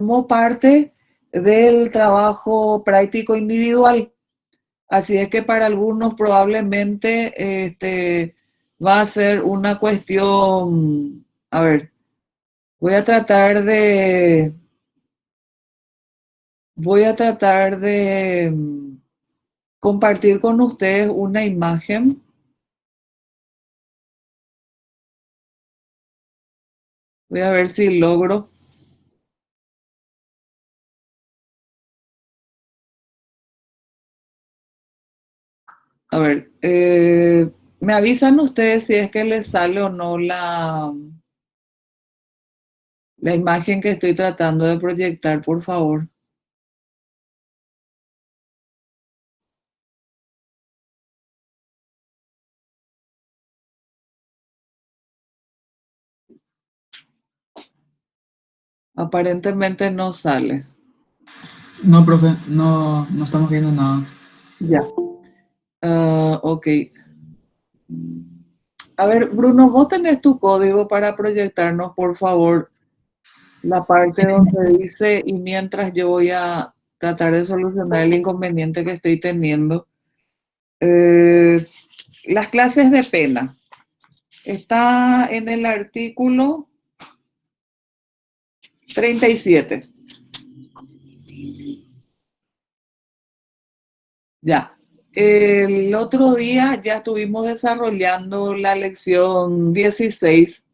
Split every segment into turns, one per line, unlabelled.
como parte del trabajo práctico individual. Así es que para algunos probablemente va a ser una cuestión, a ver, voy a tratar de, voy a tratar de compartir con ustedes una imagen. Voy a ver si logro. A ver, me avisan ustedes si es que les sale o no la imagen que estoy tratando de proyectar, por favor. Aparentemente no sale.
No, profe, no estamos viendo nada.
Ya. Ok. A ver, Bruno, vos tenés tu código para proyectarnos, por favor, la parte
Sí,
donde dice, y mientras yo voy a tratar de solucionar el inconveniente que estoy teniendo. Eh, las clases de pena. Está en el artículo 37. Ya. El otro día ya estuvimos desarrollando la lección 16.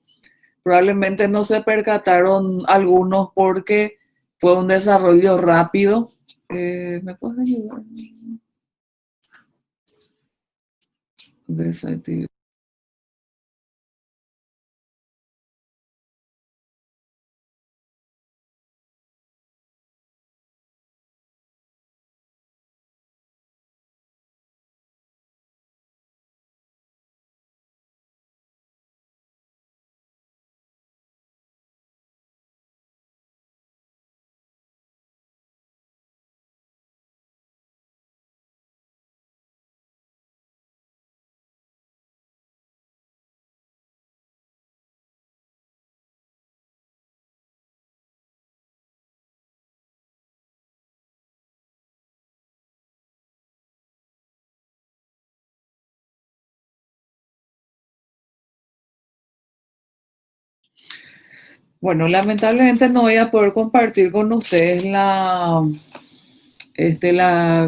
Probablemente no se percataron algunos porque fue un desarrollo rápido. ¿Me puedes ayudar? Desactivar. Bueno, lamentablemente no voy a poder compartir con ustedes la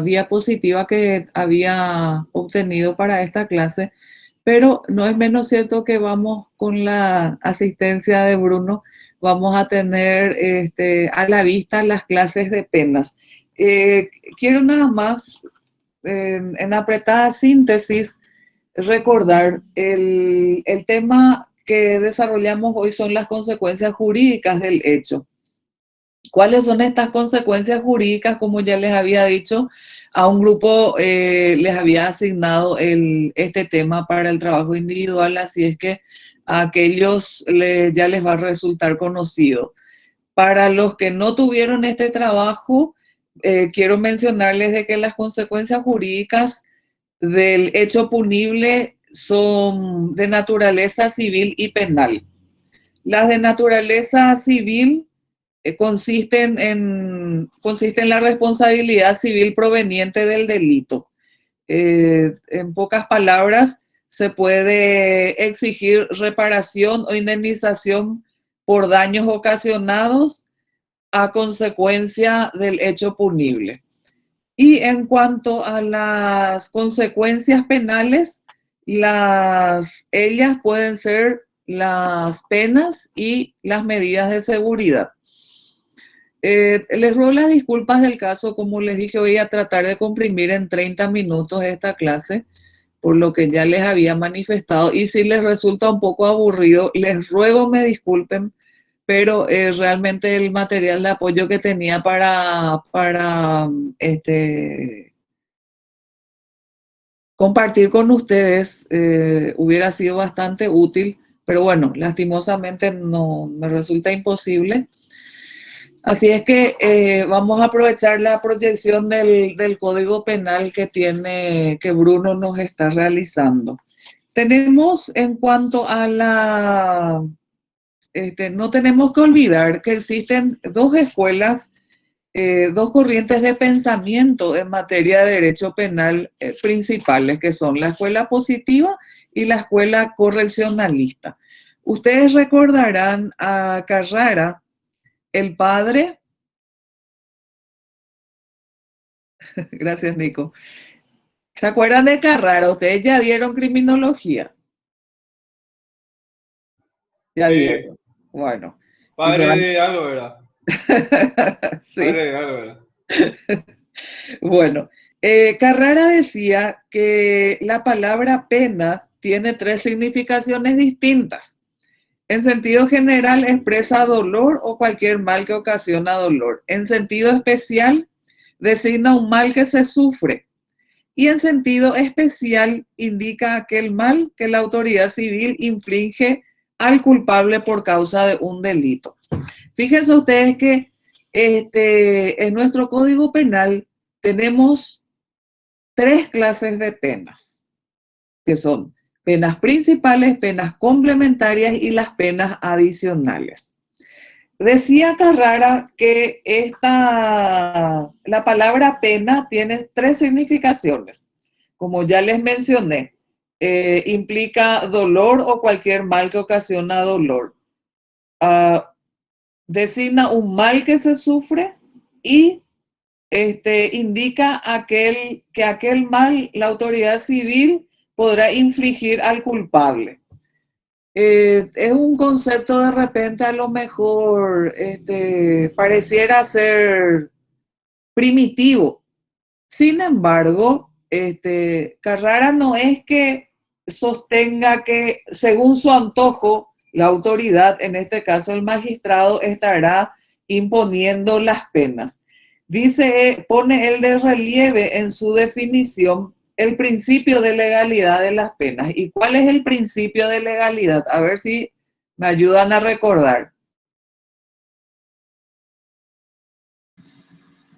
diapositiva que había obtenido para esta clase, pero no es menos cierto que vamos con la asistencia de Bruno, vamos a tener a la vista las clases de penas. Eh, quiero nada más, en apretada síntesis, recordar el tema que desarrollamos hoy son las consecuencias jurídicas del hecho. ¿Cuáles son estas consecuencias jurídicas? Como ya les había dicho, a un grupo les había asignado este tema para el trabajo individual, así es que a aquellos ya les va a resultar conocido. Para los que no tuvieron este trabajo, quiero mencionarles de que las consecuencias jurídicas del hecho punible son de naturaleza civil y penal. Las de naturaleza civil consiste en la responsabilidad civil proveniente del delito. En pocas palabras, se puede exigir reparación o indemnización por daños ocasionados a consecuencia del hecho punible. Y en cuanto a las consecuencias penales, ellas pueden ser las penas y las medidas de seguridad. Les ruego las disculpas del caso, como les dije, voy a tratar de comprimir en 30 minutos esta clase, por lo que ya les había manifestado. Y si les resulta un poco aburrido, les ruego me disculpen, pero realmente el material de apoyo que tenía para compartir con ustedes hubiera sido bastante útil, pero bueno, lastimosamente no me resulta imposible. Así es que vamos a aprovechar la proyección del Código Penal que Bruno nos está realizando. Tenemos en cuanto a no tenemos que olvidar que existen dos escuelas, dos corrientes de pensamiento en materia de derecho penal principales, que son la escuela positiva y la escuela correccionalista. Ustedes recordarán a Carrara, el padre. Gracias, Nico. ¿Se acuerdan de Carrara? Ustedes ya dieron criminología. Ya dieron. Bueno.
Padre de algo, ¿verdad?
Sí.
Padre de algo, ¿verdad?
Bueno, Carrara decía que la palabra pena tiene tres significaciones distintas. En sentido general expresa dolor o cualquier mal que ocasiona dolor. En sentido especial designa un mal que se sufre. Y en sentido especial indica aquel mal que la autoridad civil inflige al culpable por causa de un delito. Fíjense ustedes que en nuestro Código Penal tenemos tres clases de penas, que son penas principales, penas complementarias y las penas adicionales. Decía Carrara que la palabra pena tiene tres significaciones. Como ya les mencioné, implica dolor o cualquier mal que ocasiona dolor. Designa un mal que se sufre y indica que aquel mal la autoridad civil podrá infligir al culpable. Es un concepto de repente a lo mejor pareciera ser primitivo. Sin embargo, Carrara no es que sostenga que según su antojo la autoridad, en este caso el magistrado, estará imponiendo las penas. Dice, pone él de relieve en su definición el principio de legalidad de las penas. ¿Y cuál es el principio de legalidad? A ver si me ayudan a recordar.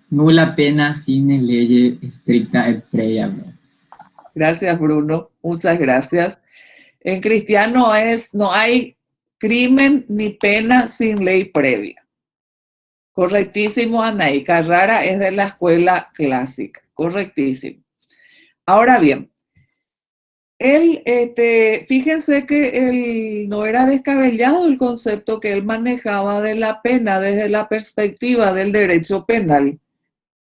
Nula pena sine lege stricta et previa.
Gracias, Bruno. Muchas gracias. En cristiano no hay crimen ni pena sin ley previa. Correctísimo, Anaí. Carrara es de la escuela clásica. Correctísimo. Ahora bien, él, fíjense que él no era descabellado el concepto que él manejaba de la pena desde la perspectiva del derecho penal.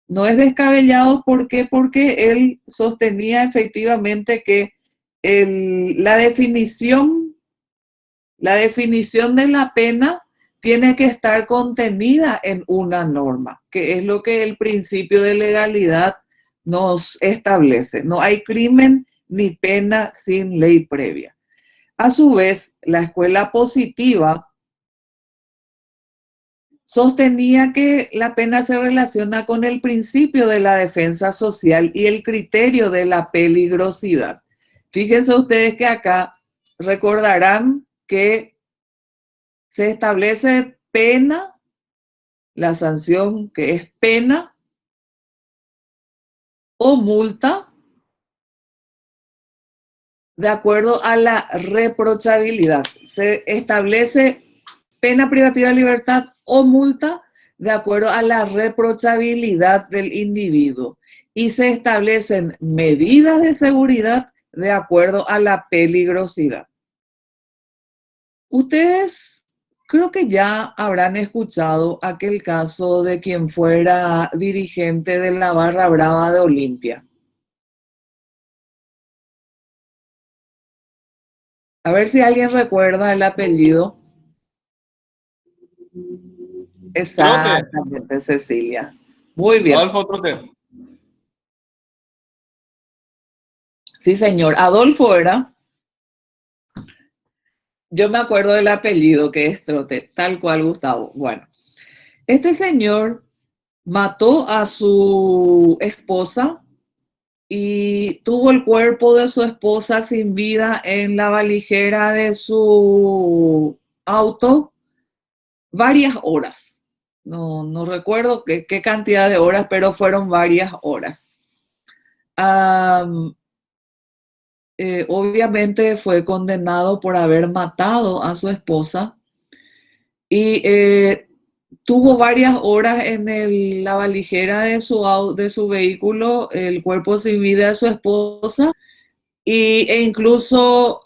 No es descabellado, ¿por qué? Porque él sostenía efectivamente que la definición de la pena tiene que estar contenida en una norma, que es lo que el principio de legalidad nos establece. No hay crimen ni pena sin ley previa. A su vez, la escuela positiva sostenía que la pena se relaciona con el principio de la defensa social y el criterio de la peligrosidad. Fíjense ustedes que acá recordarán que se establece pena, la sanción que es pena o multa de acuerdo a la reprochabilidad. Se establece pena privativa de libertad o multa de acuerdo a la reprochabilidad del individuo y se establecen medidas de seguridad de acuerdo a la peligrosidad. Ustedes creo que ya habrán escuchado aquel caso de quien fuera dirigente de la Barra Brava de Olimpia. A ver si alguien recuerda el apellido. Exactamente, Cecilia. Muy bien.
Adolfo Trote.
Sí, señor. Adolfo era. Yo me acuerdo del apellido que es Trote, tal cual Gustavo. Bueno, este señor mató a su esposa y tuvo el cuerpo de su esposa sin vida en la valijera de su auto varias horas. No recuerdo qué cantidad de horas, pero fueron varias horas. Obviamente fue condenado por haber matado a su esposa y tuvo varias horas en la valijera de su vehículo el cuerpo sin vida de su esposa e incluso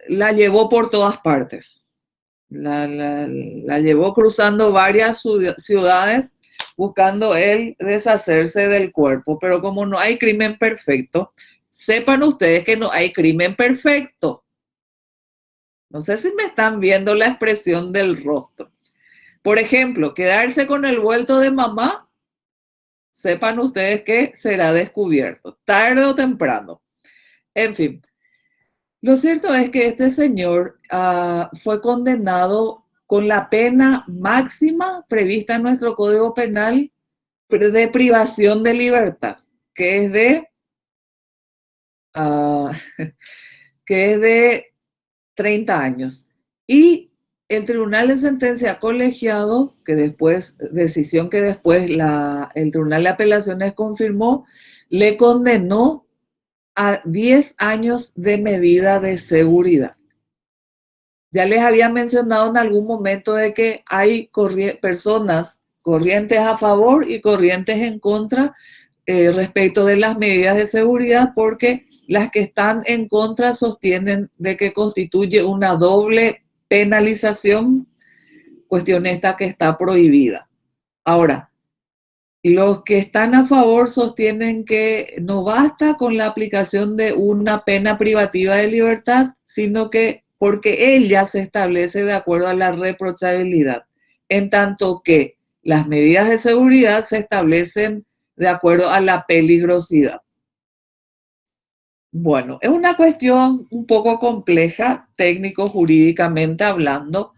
la llevó por todas partes. La llevó cruzando varias ciudades buscando él deshacerse del cuerpo. Pero como no hay crimen perfecto, sepan ustedes que no hay crimen perfecto. No sé si me están viendo la expresión del rostro. Por ejemplo, quedarse con el vuelto de mamá, sepan ustedes que será descubierto, tarde o temprano. En fin, lo cierto es que este señor fue condenado con la pena máxima prevista en nuestro Código Penal de privación de libertad, que es de 30 años. Y el Tribunal de Sentencia Colegiado, decisión que después el Tribunal de Apelaciones confirmó, le condenó a 10 años de medida de seguridad. Ya les había mencionado en algún momento de que hay personas corrientes a favor y corrientes en contra respecto de las medidas de seguridad, porque las que están en contra sostienen de que constituye una doble penalización, cuestión esta que está prohibida. Ahora, los que están a favor sostienen que no basta con la aplicación de una pena privativa de libertad, sino que porque ella se establece de acuerdo a la reprochabilidad, en tanto que las medidas de seguridad se establecen de acuerdo a la peligrosidad. Bueno, es una cuestión un poco compleja, técnico-jurídicamente hablando,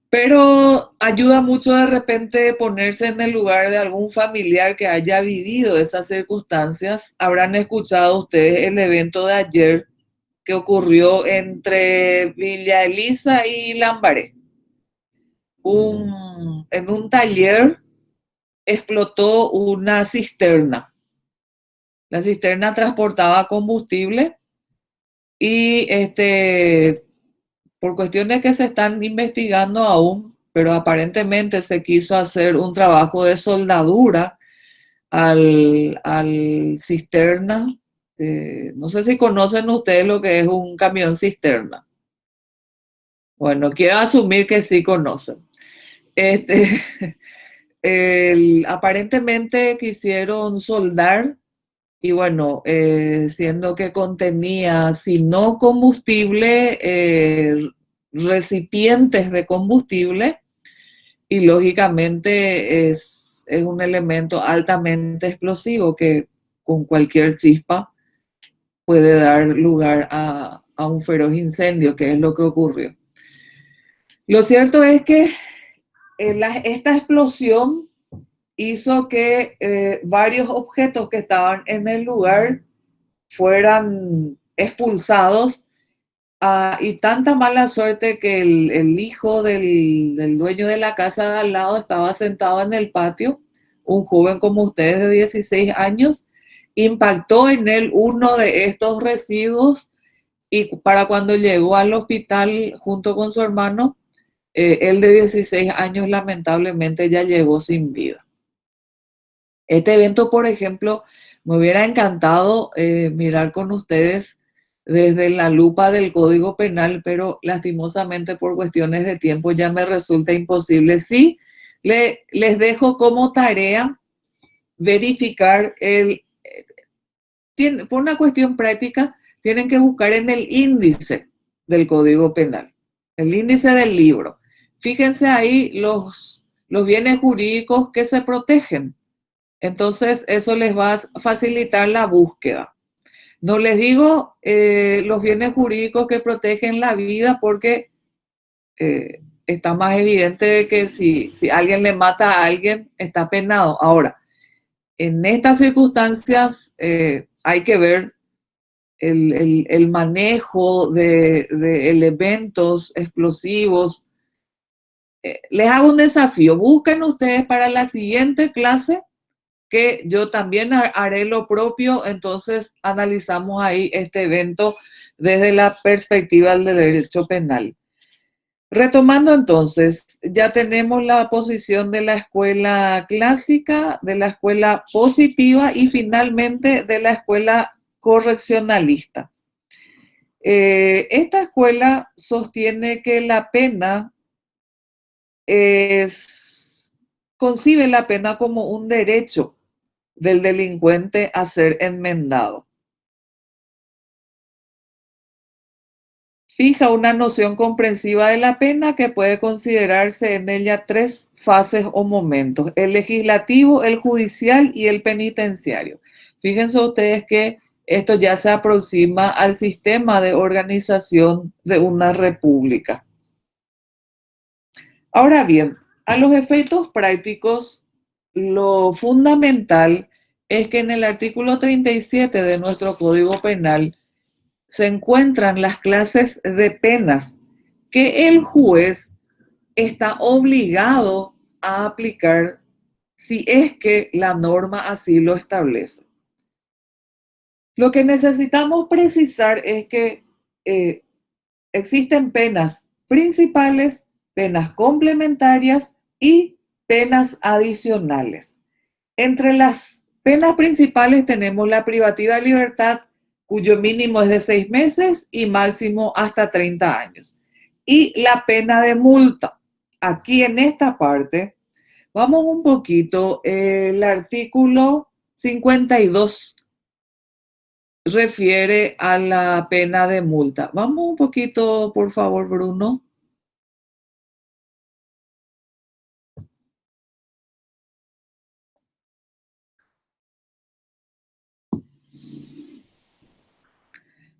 pero ayuda mucho de repente ponerse en el lugar de algún familiar que haya vivido esas circunstancias. Habrán escuchado ustedes el evento de ayer que ocurrió entre Villa Elisa y Lambaré. En un taller explotó una cisterna. La cisterna transportaba combustible y por cuestiones que se están investigando aún, pero aparentemente se quiso hacer un trabajo de soldadura al cisterna. No sé si conocen ustedes lo que es un camión cisterna. Bueno, quiero asumir que sí conocen. Aparentemente quisieron soldar y bueno, siendo que contenía, si no combustible, recipientes de combustible, y lógicamente es un elemento altamente explosivo que con cualquier chispa puede dar lugar a un feroz incendio, que es lo que ocurrió. Lo cierto es que esta explosión hizo que varios objetos que estaban en el lugar fueran expulsados, y tanta mala suerte que el hijo del dueño de la casa de al lado estaba sentado en el patio, un joven como ustedes de 16 años, impactó en él uno de estos residuos y para cuando llegó al hospital junto con su hermano, él de 16 años lamentablemente ya llegó sin vida. Este evento, por ejemplo, me hubiera encantado mirar con ustedes desde la lupa del Código Penal, pero lastimosamente por cuestiones de tiempo ya me resulta imposible. Sí, les dejo como tarea verificar por una cuestión práctica, tienen que buscar en el índice del Código Penal, el índice del libro. Fíjense ahí los bienes jurídicos que se protegen. Entonces, eso les va a facilitar la búsqueda. No les digo los bienes jurídicos que protegen la vida porque está más evidente de que si alguien le mata a alguien, está penado. Ahora, en estas circunstancias hay que ver el manejo de elementos explosivos. Les hago un desafío. Busquen ustedes para la siguiente clase, que yo también haré lo propio, entonces analizamos ahí este evento desde la perspectiva del derecho penal. Retomando entonces, ya tenemos la posición de la escuela clásica, de la escuela positiva y finalmente de la escuela correccionalista. Esta escuela sostiene que la pena concibe la pena como un derecho del delincuente a ser enmendado. Fija una noción comprensiva de la pena que puede considerarse en ella 3 fases o momentos: el legislativo, el judicial y el penitenciario. Fíjense ustedes que esto ya se aproxima al sistema de organización de una república. Ahora bien, a los efectos prácticos, lo fundamental es que en el artículo 37 de nuestro Código Penal se encuentran las clases de penas que el juez está obligado a aplicar si es que la norma así lo establece. Lo que necesitamos precisar es que existen penas principales, penas complementarias y penas adicionales. Entre las penas principales tenemos la privativa de libertad, cuyo mínimo es de 6 meses y máximo hasta 30 años. Y la pena de multa. Aquí en esta parte, vamos un poquito, el artículo 52 refiere a la pena de multa. Vamos un poquito, por favor, Bruno.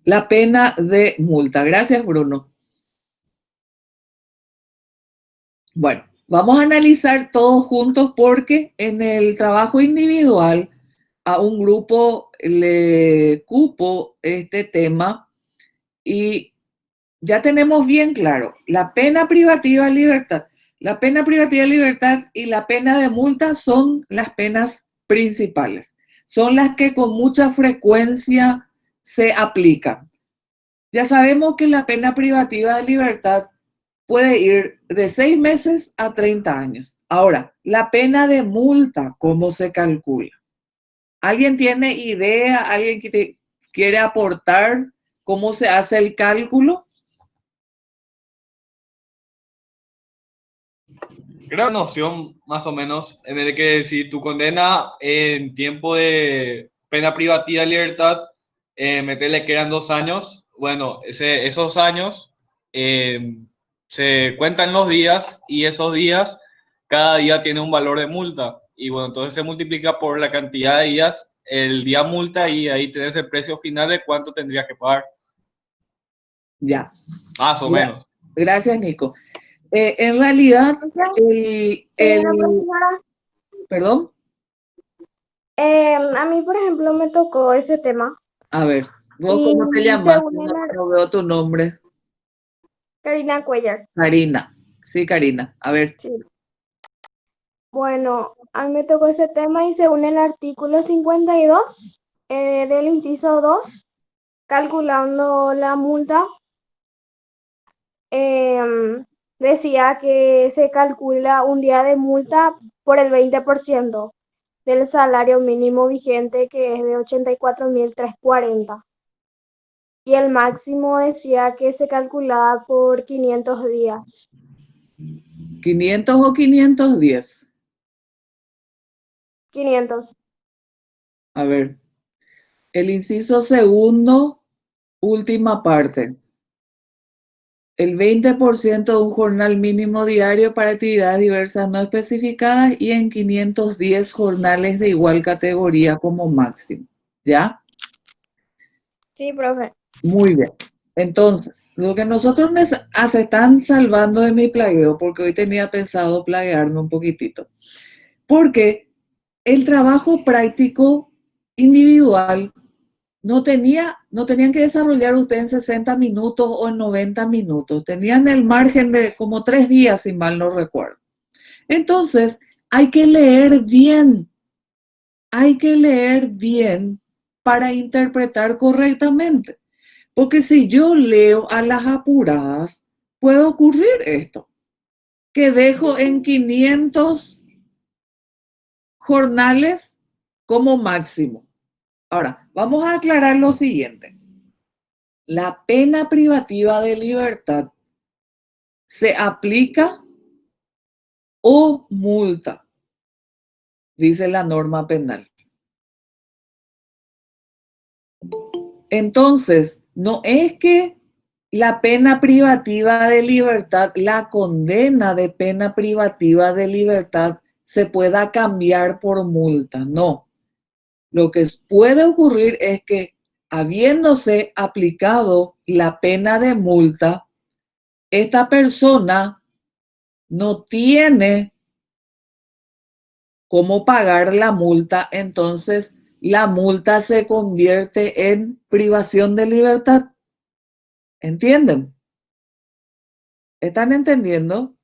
La pena de multa. Gracias, Bruno. Bueno, vamos a analizar todos juntos porque en el trabajo individual a un grupo le cupo este tema y ya tenemos bien claro la pena privativa de libertad. La pena privativa de libertad y la pena de multa son las penas principales. Son las que con mucha frecuencia se aplican. Ya sabemos que la pena privativa de libertad puede ir de 6 meses a 30 años. Ahora, la pena de multa, ¿cómo se calcula? ¿Alguien tiene idea? ¿Alguien que quiere aportar cómo se hace el cálculo?
Creo una noción más o menos en el que si tu condena en tiempo de pena privativa de libertad, meterle que eran 2 años, bueno, esos años se cuentan los días y esos días, cada día tiene un valor de multa. Y bueno, entonces se multiplica por la cantidad de días el día multa y ahí tenés el precio final de cuánto tendrías que pagar.
Ya.
Más o menos.
Gracias, Nico. En realidad, perdón.
A mí, por ejemplo, me tocó ese tema.
A ver, ¿vos
Y
cómo te llamas?
según
No veo tu nombre.
Karina Cuellar.
Karina. Sí, Karina. A ver.
Sí. Bueno, a mí me tocó ese tema y según el artículo 52 del inciso 2, calculando la multa, decía que se calcula un día de multa por el 20% del salario mínimo vigente, que es de 84.340. Y el máximo decía que se calculaba por 500 días.
¿500 o 510?
500.
A ver. El inciso segundo, última parte. El 20% de un jornal mínimo diario para actividades diversas no especificadas y en 510 jornales de igual categoría como máximo. ¿Ya?
Sí, profe.
Muy bien. Entonces, lo que nosotros se están salvando de mi plagueo, porque hoy tenía pensado plaguearme un poquitito, porque el trabajo práctico individual no tenían que desarrollar ustedes en 60 minutos o en 90 minutos. Tenían el margen de como 3 días, si mal no recuerdo. Entonces, hay que leer bien. Hay que leer bien para interpretar correctamente. Porque si yo leo a las apuradas, puede ocurrir esto, que dejo en 500 jornales como máximo. Ahora, vamos a aclarar lo siguiente. La pena privativa de libertad se aplica o multa, dice la norma penal. Entonces, no es que la pena privativa de libertad, la condena de pena privativa de libertad se pueda cambiar por multa, no. Lo que puede ocurrir es que, habiéndose aplicado la pena de multa, esta persona no tiene cómo pagar la multa, entonces la multa se convierte en privación de libertad. ¿Entienden? ¿Están entendiendo?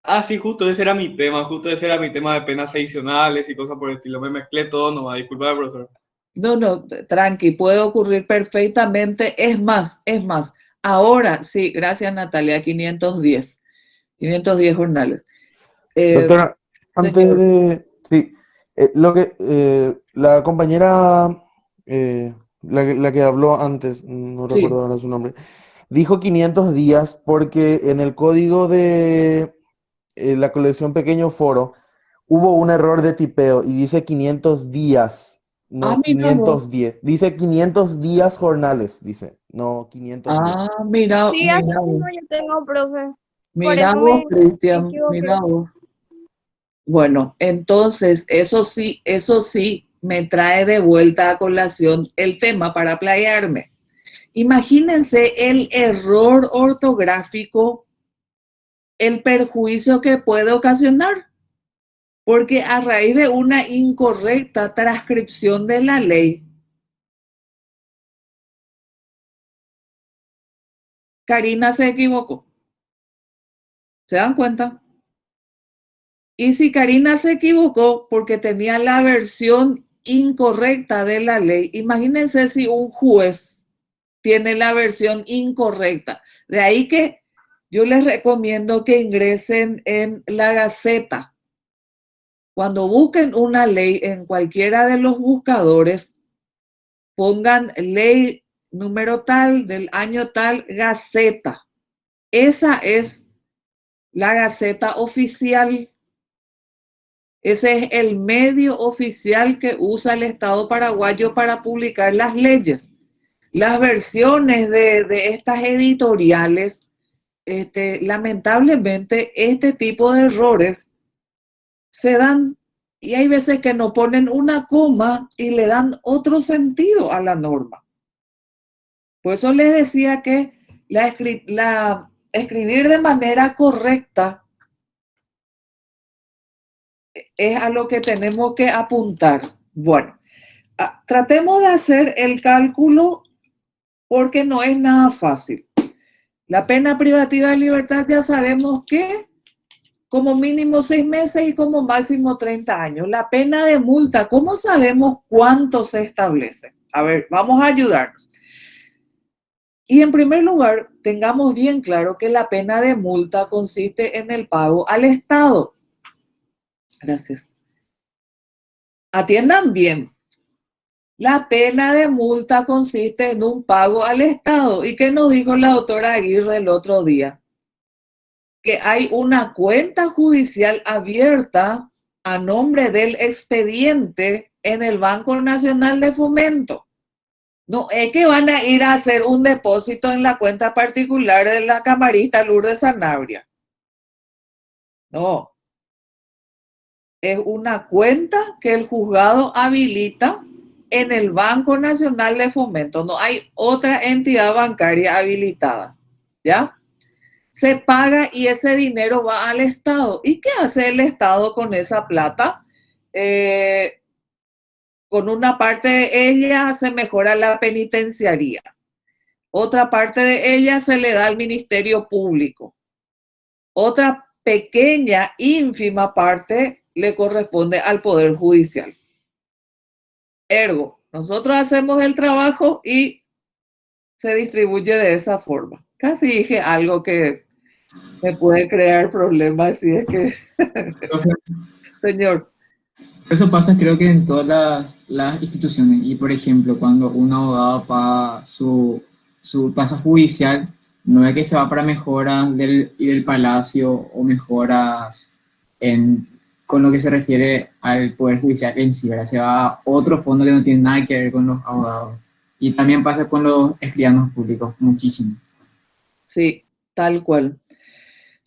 Ah, sí, justo ese era mi tema, de penas adicionales y cosas por el estilo. Me mezclé todo nomás, disculpa, profesor.
No, tranqui, puede ocurrir perfectamente. Es más, ahora sí, gracias Natalia, 510 jornales.
Doctora, antes
Señor,
de... Sí, la compañera, la que habló antes, no
sí.
recuerdo ahora su nombre, dijo 500 días porque en el código de la colección Pequeño Foro hubo un error de tipeo y dice 500 días,
Ah,
no
mira vos.
510. Dice 500 días jornales, dice, no 510.
Ah, mira,
Sí, así mismo yo tengo, profe. Por
mira
eso
vos,
me
Cristian,
equivoqué.
mira vos. Bueno, entonces, eso sí me trae de vuelta a colación el tema para playarme. Imagínense el error ortográfico, el perjuicio que puede ocasionar, porque a raíz de una incorrecta transcripción de la ley, Karina se equivocó. ¿Se dan cuenta? Y si Karina se equivocó porque tenía la versión incorrecta de la ley, imagínense si un juez tiene la versión incorrecta. De ahí que yo les recomiendo que ingresen en la Gaceta. Cuando busquen una ley en cualquiera de los buscadores, pongan ley número tal del año tal, Gaceta. Esa es la Gaceta oficial. Ese es el medio oficial que usa el Estado paraguayo para publicar las leyes. Las versiones de estas editoriales, lamentablemente, este tipo de errores se dan y hay veces que no ponen una coma y le dan otro sentido a la norma. Por eso les decía que escribir de manera correcta es a lo que tenemos que apuntar. Bueno, tratemos de hacer el cálculo porque no es nada fácil. La pena privativa de libertad ya sabemos que como mínimo 6 meses y como máximo 30 años. La pena de multa, ¿cómo sabemos cuánto se establece? A ver, vamos a ayudarnos. Y en primer lugar, tengamos bien claro que la pena de multa consiste en el pago al Estado. Gracias. Atiendan bien. La pena de multa consiste en un pago al Estado. ¿Y qué nos dijo la doctora Aguirre el otro día? Que hay una cuenta judicial abierta a nombre del expediente en el Banco Nacional de Fomento. No es que van a ir a hacer un depósito en la cuenta particular de la camarista Lourdes Sanabria. No. Es una cuenta que el juzgado habilita en el Banco Nacional de Fomento. No hay otra entidad bancaria habilitada. ¿Ya? Se paga y ese dinero va al Estado. ¿Y qué hace el Estado con esa plata? Con una parte de ella se mejora la penitenciaría. Otra parte de ella se le da al Ministerio Público. Otra pequeña, ínfima parte le corresponde al Poder Judicial. Ergo, nosotros hacemos el trabajo y se distribuye de esa forma. Casi dije algo que me puede crear problemas, si es que,
Profe,
señor.
eso pasa creo que en todas las instituciones. Y por ejemplo, cuando un abogado paga su tasa judicial, no es que se va para mejoras y del palacio o mejoras en, con lo que se refiere al Poder Judicial en sí, ¿verdad? Se va a otro fondo que no tiene nada que ver con los abogados. Y también pasa con los escribanos públicos, muchísimo.
Sí, tal cual.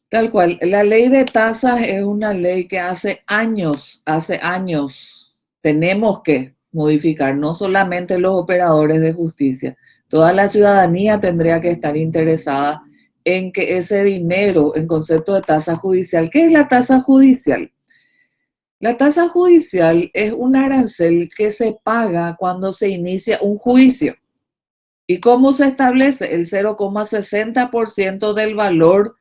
Tal cual. La ley de tasas es una ley que hace años, tenemos que modificar, no solamente los operadores de justicia. Toda la ciudadanía tendría que estar interesada en que ese dinero, en concepto de tasa judicial, ¿qué es la tasa judicial? La tasa judicial es un arancel que se paga cuando se inicia un juicio. ¿Y cómo se establece? El 0,60% del valor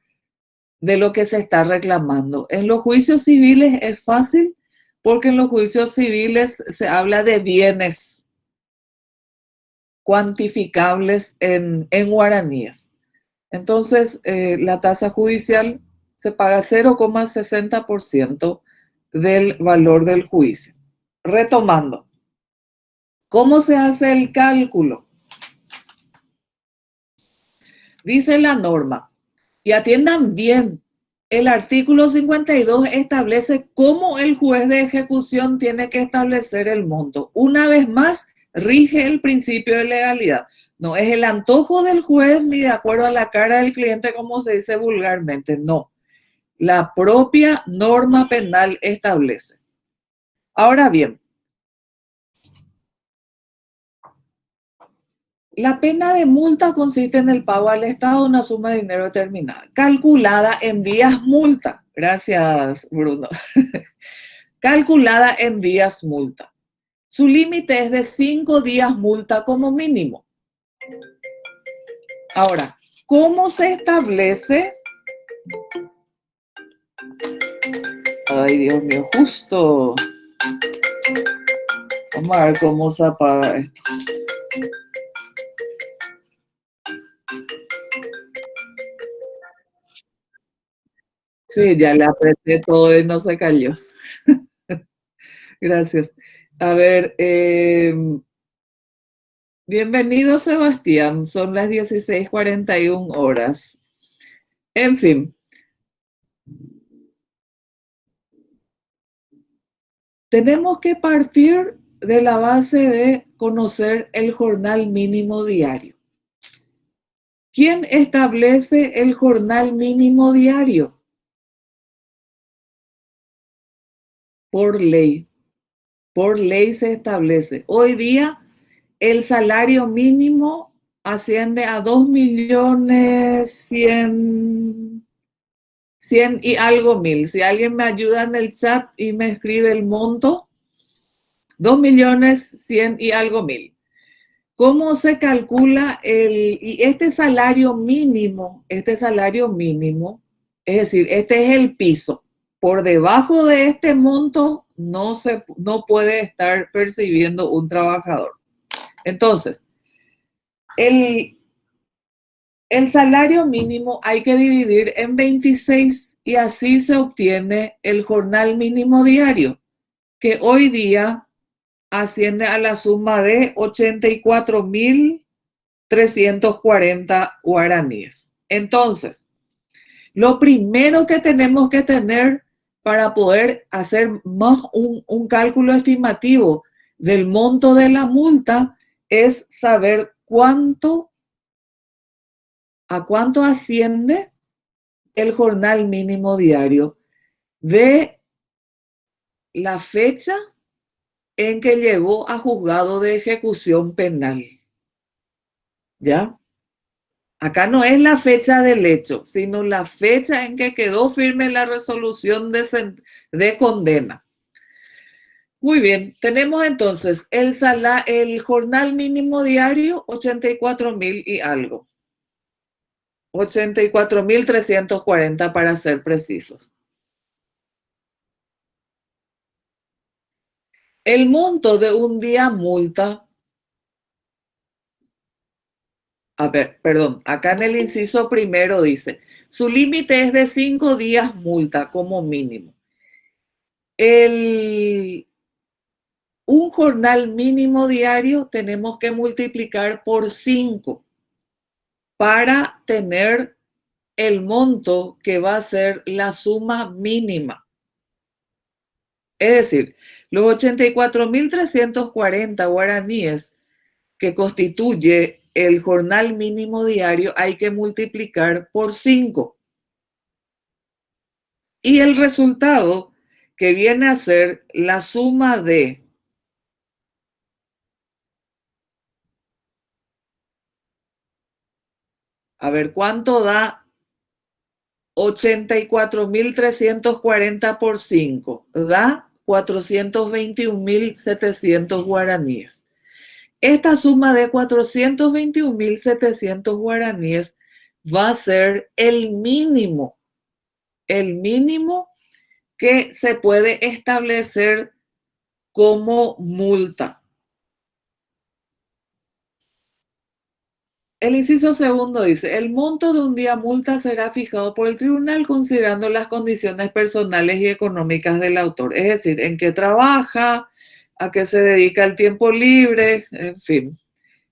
de lo que se está reclamando. En los juicios civiles es fácil porque en los juicios civiles se habla de bienes cuantificables en guaraníes. Entonces, la tasa judicial se paga 0,60% del valor del juicio. Retomando, ¿cómo se hace el cálculo? Dice la norma, y atiendan bien, el artículo 52 establece cómo el juez de ejecución tiene que establecer el monto. Una vez más, rige el principio de legalidad. No es el antojo del juez ni de acuerdo a la cara del cliente, como se dice vulgarmente. No. La propia norma penal establece. Ahora bien, la pena de multa consiste en el pago al Estado de una suma de dinero determinada, calculada en días multa. Gracias, Bruno. Calculada en días multa. Su límite es de 5 días multa como mínimo. Ahora, ¿cómo se establece? Ay, Dios mío, justo. Vamos a ver cómo se apaga esto. Sí, ya le apreté todo y no se cayó. Gracias. A ver, bienvenido Sebastián, son las 16:41 horas. En fin, tenemos que partir de la base de conocer el jornal mínimo diario. ¿Quién establece el jornal mínimo diario? Por ley. Por ley se establece. Hoy día el salario mínimo asciende a 2.100.000 y algo mil. Si alguien me ayuda en el chat y me escribe el monto, 2.100.000 y algo mil. ¿Cómo se calcula y este salario mínimo? Este salario mínimo, es decir, este es el piso. Por debajo de este monto no puede estar percibiendo un trabajador. Entonces, el salario mínimo hay que dividir en 26 y así se obtiene el jornal mínimo diario, que hoy día asciende a la suma de 84.340 guaraníes. Entonces, lo primero que tenemos que tener para poder hacer más un cálculo estimativo del monto de la multa es saber a cuánto asciende el jornal mínimo diario de la fecha en que llegó a juzgado de ejecución penal. ¿Ya? Acá no es la fecha del hecho, sino la fecha en que quedó firme la resolución de condena. Muy bien, tenemos entonces el jornal mínimo diario, 84.000 y algo. 84.340 para ser precisos. El monto de un día multa A ver, perdón, acá en el inciso primero dice, su límite es de 5 días multa como mínimo. Un jornal mínimo diario tenemos que multiplicar por 5 para tener el monto que va a ser la suma mínima. Es decir, los 84.340 guaraníes que constituye el jornal mínimo diario hay que multiplicar por 5. Y el resultado que viene a ser la suma de a ver, ¿cuánto da 84.340 por 5? Da 421.700 guaraníes. Esta suma de 421.700 guaraníes va a ser el mínimo que se puede establecer como multa. El inciso segundo dice, el monto de un día multa será fijado por el tribunal considerando las condiciones personales y económicas del autor, es decir, en qué trabaja, a qué se dedica el tiempo libre, en fin,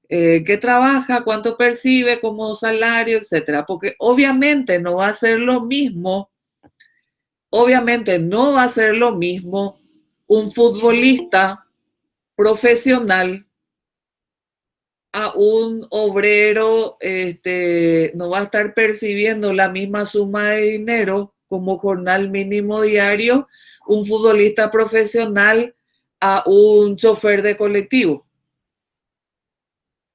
qué trabaja, cuánto percibe como salario, etcétera, porque obviamente no va a ser lo mismo un futbolista profesional a un obrero, no va a estar percibiendo la misma suma de dinero como jornal mínimo diario un futbolista profesional a un chofer de colectivo.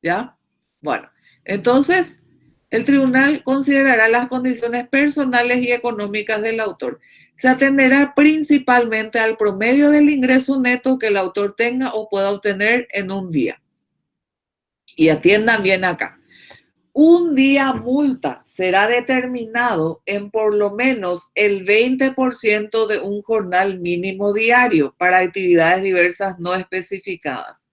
¿Ya? Bueno, entonces el tribunal considerará las condiciones personales y económicas del autor. Se atenderá principalmente al promedio del ingreso neto que el autor tenga o pueda obtener en un día. Y atiendan bien acá. Un día multa será determinado en por lo menos el 20% de un jornal mínimo diario para actividades diversas no especificadas.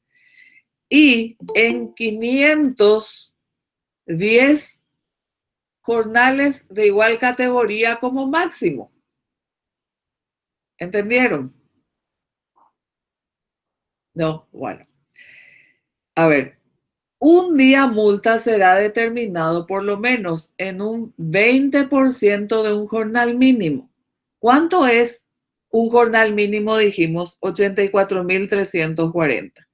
Y en 510 jornales de igual categoría como máximo. ¿Entendieron? No, bueno. A ver. Un día multa será determinado por lo menos en un 20% de un jornal mínimo. ¿Cuánto es un jornal mínimo? Dijimos 84.340.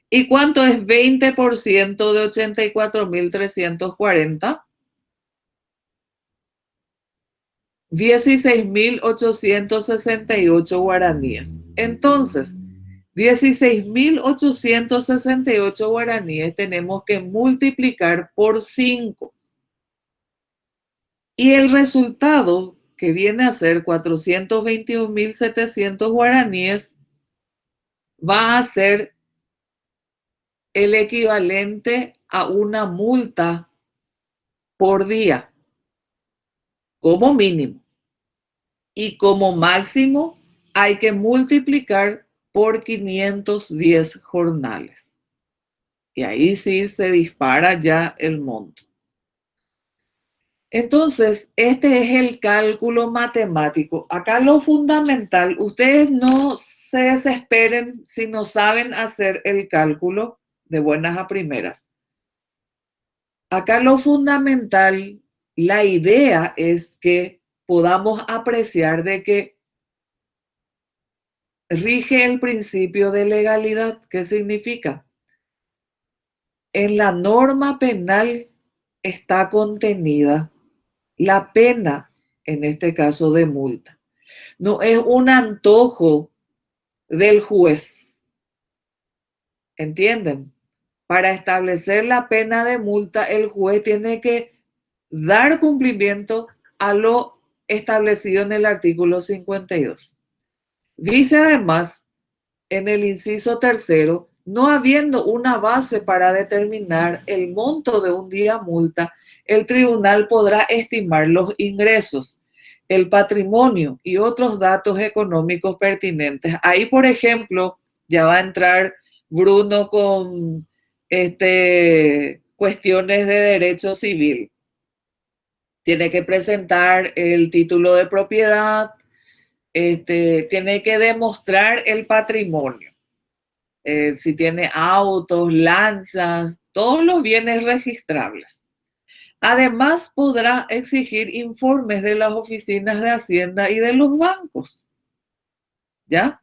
¿Y cuánto es 20% de 84.340? 16.868 guaraníes. Entonces, 16.868 guaraníes tenemos que multiplicar por 5. Y el resultado, que viene a ser 421.700 guaraníes, va a ser el equivalente a una multa por día, como mínimo. Y como máximo hay que multiplicar por 510 jornales. Y ahí sí se dispara ya el monto. Entonces, este es el cálculo matemático. Acá lo fundamental, ustedes no se desesperen si no saben hacer el cálculo de buenas a primeras. Acá lo fundamental, la idea es que podamos apreciar de que rige el principio de legalidad. ¿Qué significa? En la norma penal está contenida la pena, en este caso de multa. No es un antojo del juez. ¿Entienden? Para establecer la pena de multa, el juez tiene que dar cumplimiento a lo establecido en el artículo 52. Dice además, en el inciso tercero, no habiendo una base para determinar el monto de un día multa, el tribunal podrá estimar los ingresos, el patrimonio y otros datos económicos pertinentes. Ahí, por ejemplo, ya va a entrar Bruno con cuestiones de derecho civil. Tiene que presentar el título de propiedad, tiene que demostrar el patrimonio. Si tiene autos, lanchas, todos los bienes registrables. Además, podrá exigir informes de las oficinas de Hacienda y de los bancos. ¿Ya?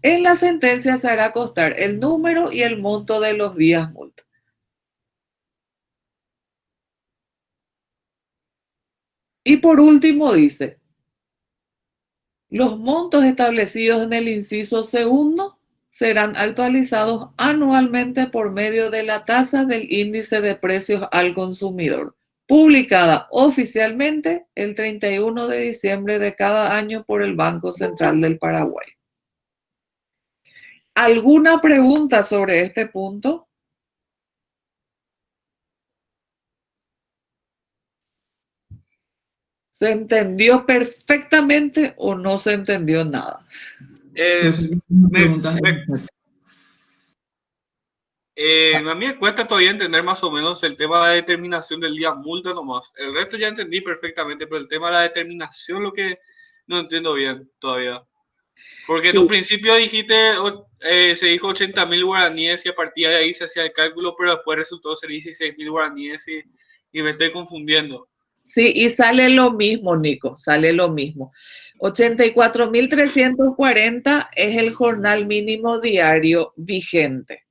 En la sentencia se hará constar el número y el monto de los días multa. Y por último dice, los montos establecidos en el inciso segundo serán actualizados anualmente por medio de la tasa del índice de precios al consumidor, publicada oficialmente el 31 de diciembre de cada año por el Banco Central del Paraguay. ¿Alguna pregunta sobre este punto? ¿Se entendió perfectamente o no se entendió nada?
A mí me cuesta todavía entender más o menos el tema de determinación del día multa nomás. El resto ya entendí perfectamente, pero el tema de la determinación lo que no entiendo bien todavía. Porque en un principio dijiste, se dijo 80.000 guaraníes y a partir de ahí se hacía el cálculo, pero después resultó ser 16.000 guaraníes y me estoy confundiendo.
Sí, y sale lo mismo, Nico, sale lo mismo. 84.340 es el jornal mínimo diario vigente.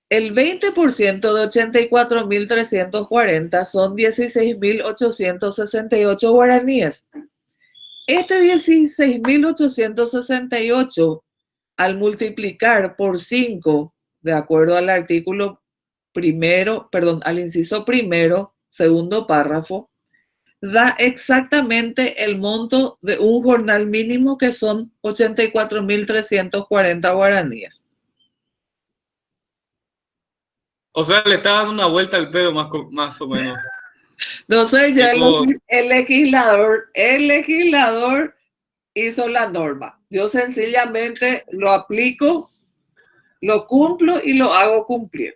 El 20% de 84.340 son 16.868 guaraníes. Este 16.868, al multiplicar por 5, de acuerdo al artículo primero, perdón, al inciso primero, segundo párrafo, da exactamente el monto de un jornal mínimo que son 84.340 guaraníes.
O sea, le está dando una vuelta al pedo más o menos.
No soy yo
Tipo,
el legislador hizo la norma. Yo sencillamente lo aplico, lo cumplo y lo hago cumplir.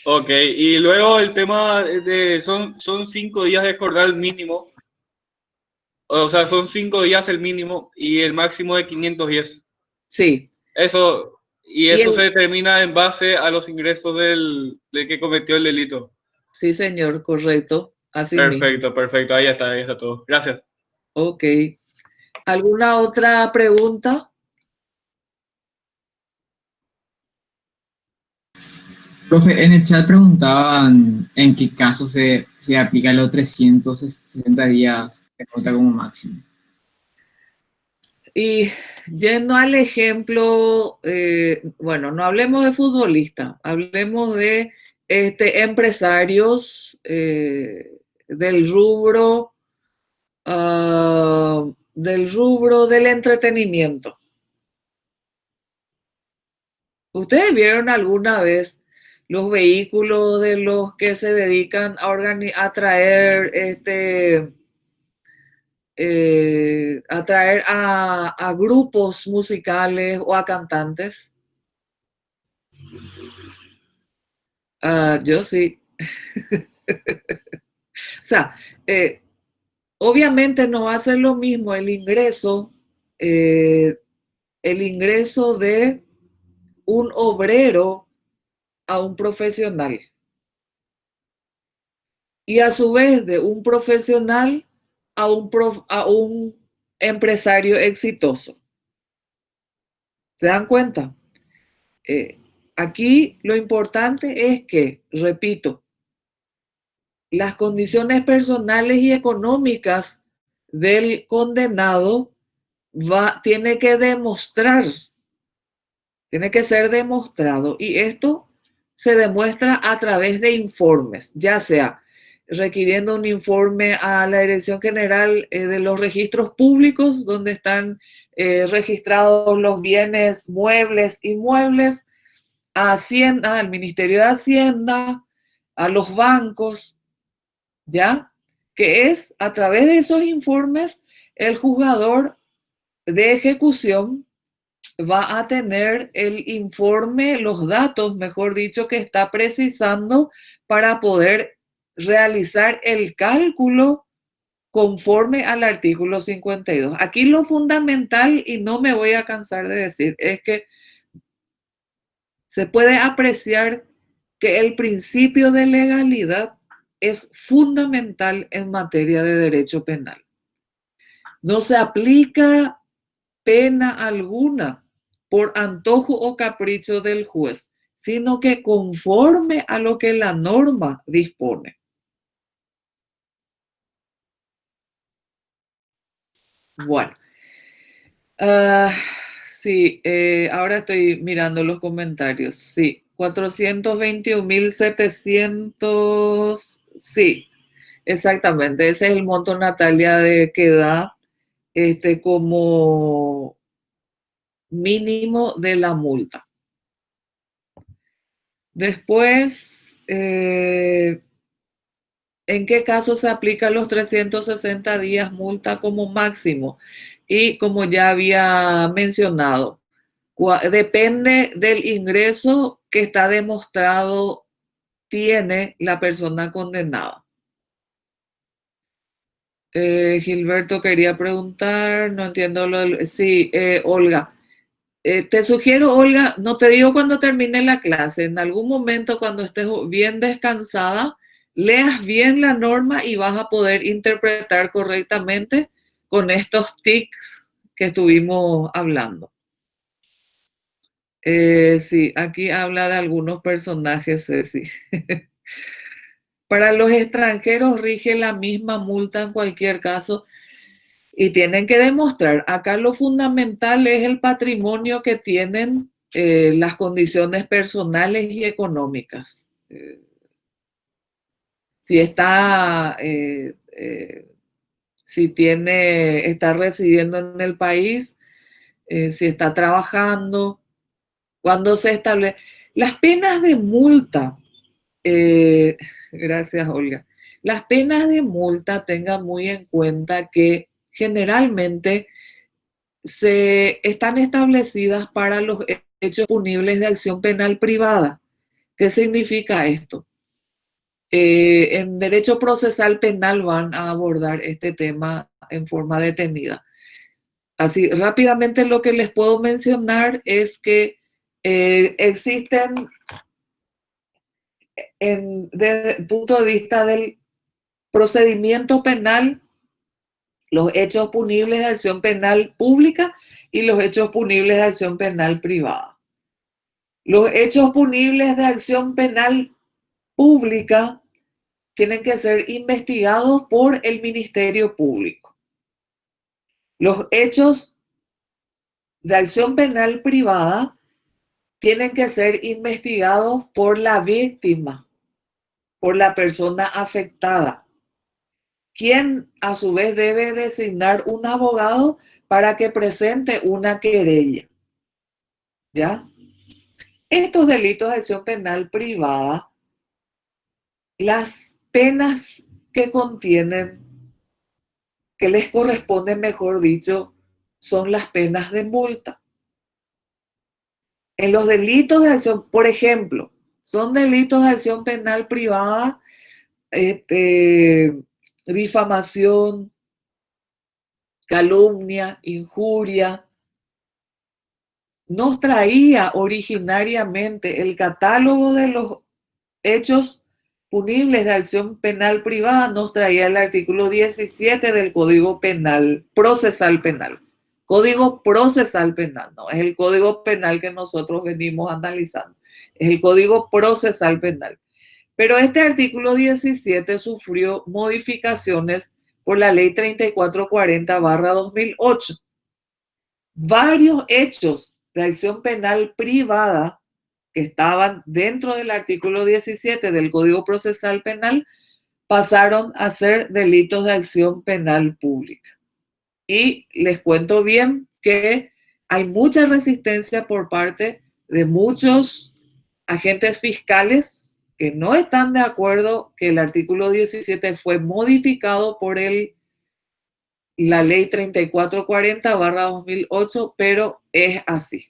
ok, y luego el tema de son 5 días de jornal mínimo. O sea, son 5 días el mínimo y el máximo de 510.
Sí.
Eso, y eso se determina en base a los ingresos del que cometió el delito.
Sí, señor, correcto. Así
Perfecto,
mismo.
perfecto. Ahí está todo. Gracias.
Ok. ¿Alguna otra pregunta?
Profe, en el chat preguntaban en qué caso se aplica los 360 días de cuota como máximo.
Y yendo al ejemplo, bueno, no hablemos de futbolistas, hablemos de empresarios del rubro del entretenimiento. ¿Ustedes vieron alguna vez los vehículos de los que se dedican a traer atraer a grupos musicales o a cantantes? Yo sí. O sea, obviamente no va a ser lo mismo el ingreso de un obrero a un profesional. Y a su vez de un profesional a un empresario exitoso. ¿Se dan cuenta? Aquí lo importante es que, repito, las condiciones personales y económicas del condenado tiene que demostrar, tiene que ser demostrado, y esto se demuestra a través de informes, ya sea requiriendo un informe a la Dirección General de los Registros Públicos, donde están registrados los bienes muebles, inmuebles, a Hacienda, al Ministerio de Hacienda, a los bancos, ¿ya? Que es a través de esos informes el juzgador de ejecución va a tener el informe, los datos, mejor dicho, que está precisando para poder realizar el cálculo conforme al artículo 52. Aquí lo fundamental, y no me voy a cansar de decir, es que se puede apreciar que el principio de legalidad es fundamental en materia de derecho penal. No se aplica pena alguna por antojo o capricho del juez, sino que conforme a lo que la norma dispone. Bueno, sí, ahora estoy mirando los comentarios. Sí, 421.700, sí, exactamente. Ese es el monto, Natalia, que da como mínimo de la multa. Después, ¿en qué caso se aplican los 360 días multa como máximo? Y como ya había mencionado, depende del ingreso que está demostrado tiene la persona condenada. Gilberto quería preguntar, no entiendo sí, Olga. Te sugiero, Olga, no te digo cuando termine la clase, en algún momento cuando estés bien descansada, leas bien la norma y vas a poder interpretar correctamente con estos tics que estuvimos hablando. Sí, aquí habla de algunos personajes, Ceci. Para los extranjeros rige la misma multa en cualquier caso y tienen que demostrar. Acá lo fundamental es el patrimonio que tienen, las condiciones personales y económicas. Si está, si está residiendo en el país, si está trabajando, cuando se establece. Las penas de multa, gracias, Olga. Las penas de multa, tengan muy en cuenta que generalmente están establecidas para los hechos punibles de acción penal privada. ¿Qué significa esto? En derecho procesal penal van a abordar este tema en forma detenida. Así, rápidamente lo que les puedo mencionar es que existen, desde el punto de vista del procedimiento penal, los hechos punibles de acción penal pública y los hechos punibles de acción penal privada. Los hechos punibles de acción penal pública tienen que ser investigados por el Ministerio Público. Los hechos de acción penal privada tienen que ser investigados por la víctima, por la persona afectada, quien a su vez debe designar un abogado para que presente una querella. ¿Ya? Estos delitos de acción penal privada, las penas que contienen, que les corresponden, mejor dicho, son las penas de multa. En los delitos de acción, por ejemplo, son delitos de acción penal privada, difamación, calumnia, injuria. Nos traía originariamente el catálogo de los hechos punibles de acción penal privada, nos traía el artículo 17 del Código Penal, Procesal Penal. Código Procesal Penal, no es el Código Penal que nosotros venimos analizando, es el Código Procesal Penal. Pero este artículo 17 sufrió modificaciones por la Ley 3440/2008. Varios hechos de acción penal privada que estaban dentro del artículo 17 del Código Procesal Penal pasaron a ser delitos de acción penal pública. Y les cuento bien que hay mucha resistencia por parte de muchos agentes fiscales que no están de acuerdo que el artículo 17 fue modificado por el la ley 3440/2008, pero es así.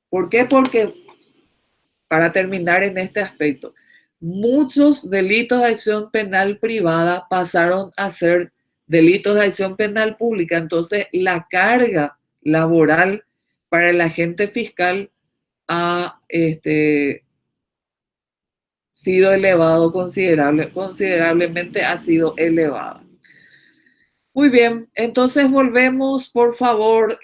¿Por qué? Porque, para terminar en este aspecto, muchos delitos de acción penal privada pasaron a ser delitos de acción penal pública. Entonces, la carga laboral para el agente fiscal ha sido elevado considerablemente ha sido elevada. Muy bien, entonces volvemos, por favor,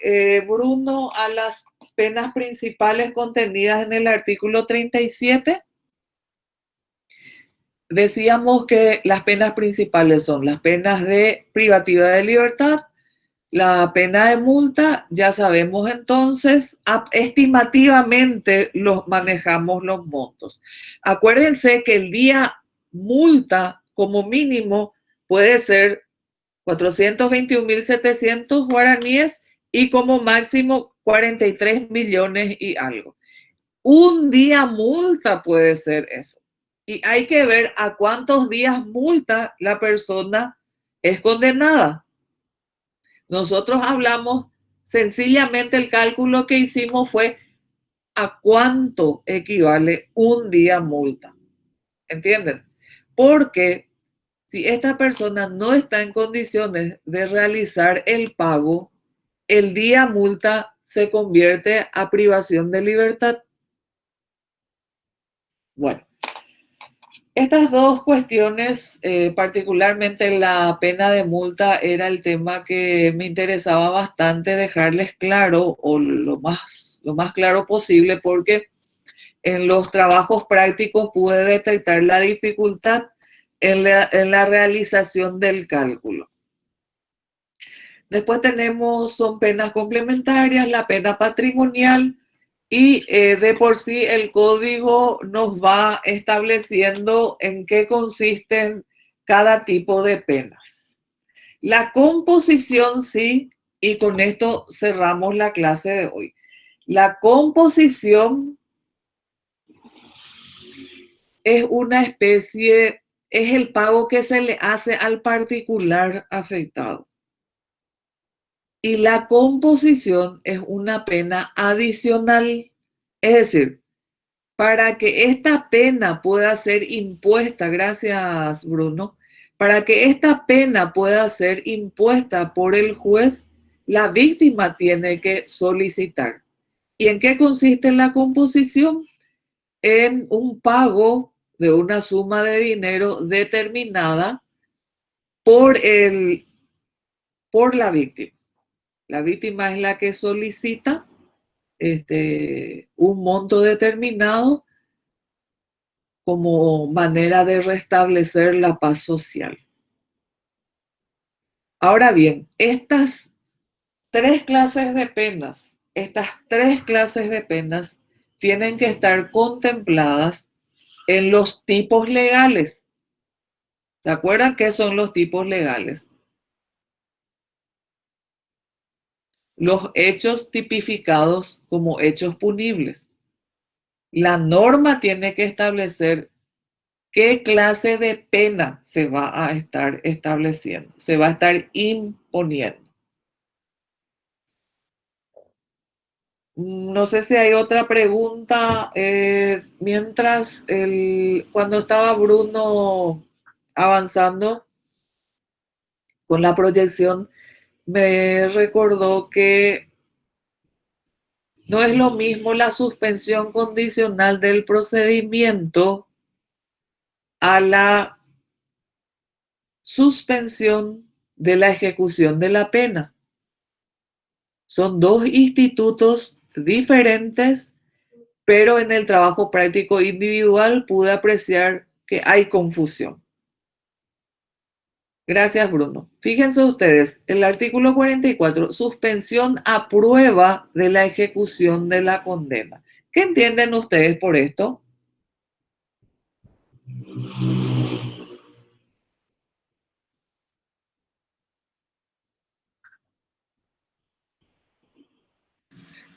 Bruno, a las penas principales contenidas en el artículo 37. Decíamos que las penas principales son las penas de privativa de libertad, la pena de multa. Ya sabemos entonces, estimativamente manejamos los montos. Acuérdense que el día multa como mínimo puede ser 421.700 guaraníes y como máximo 43 millones y algo. Un día multa puede ser eso. Y hay que ver a cuántos días multa la persona es condenada. Nosotros hablamos, sencillamente el cálculo que hicimos fue a cuánto equivale un día multa. ¿Entienden? Porque si esta persona no está en condiciones de realizar el pago, el día multa se convierte a privación de libertad. Bueno, estas dos cuestiones, particularmente la pena de multa, era el tema que me interesaba bastante dejarles claro, o lo más claro posible, porque en los trabajos prácticos pude detectar la dificultad en la realización del cálculo. Después son penas complementarias, la pena patrimonial, y de por sí el código nos va estableciendo en qué consisten cada tipo de penas. La composición sí, y con esto cerramos la clase de hoy. La composición es es el pago que se le hace al particular afectado. Y la composición es una pena adicional. Es decir, para que esta pena pueda ser impuesta, gracias Bruno, para que esta pena pueda ser impuesta por el juez, la víctima tiene que solicitar. ¿Y en qué consiste la composición? En un pago de una suma de dinero determinada por la víctima. La víctima es la que solicita un monto determinado como manera de restablecer la paz social. Ahora bien, estas tres clases de penas tienen que estar contempladas en los tipos legales. ¿Se acuerdan qué son los tipos legales? Los hechos tipificados como hechos punibles. La norma tiene que establecer qué clase de pena se va a estar estableciendo, se va a estar imponiendo. No sé si hay otra pregunta. Mientras, cuando estaba Bruno avanzando con la proyección, me recordó que no es lo mismo la suspensión condicional del procedimiento a la suspensión de la ejecución de la pena. Son dos institutos diferentes, pero en el trabajo práctico individual pude apreciar que hay confusión. Gracias, Bruno. Fíjense ustedes, el artículo 44, suspensión a prueba de la ejecución de la condena. ¿Qué entienden ustedes por esto?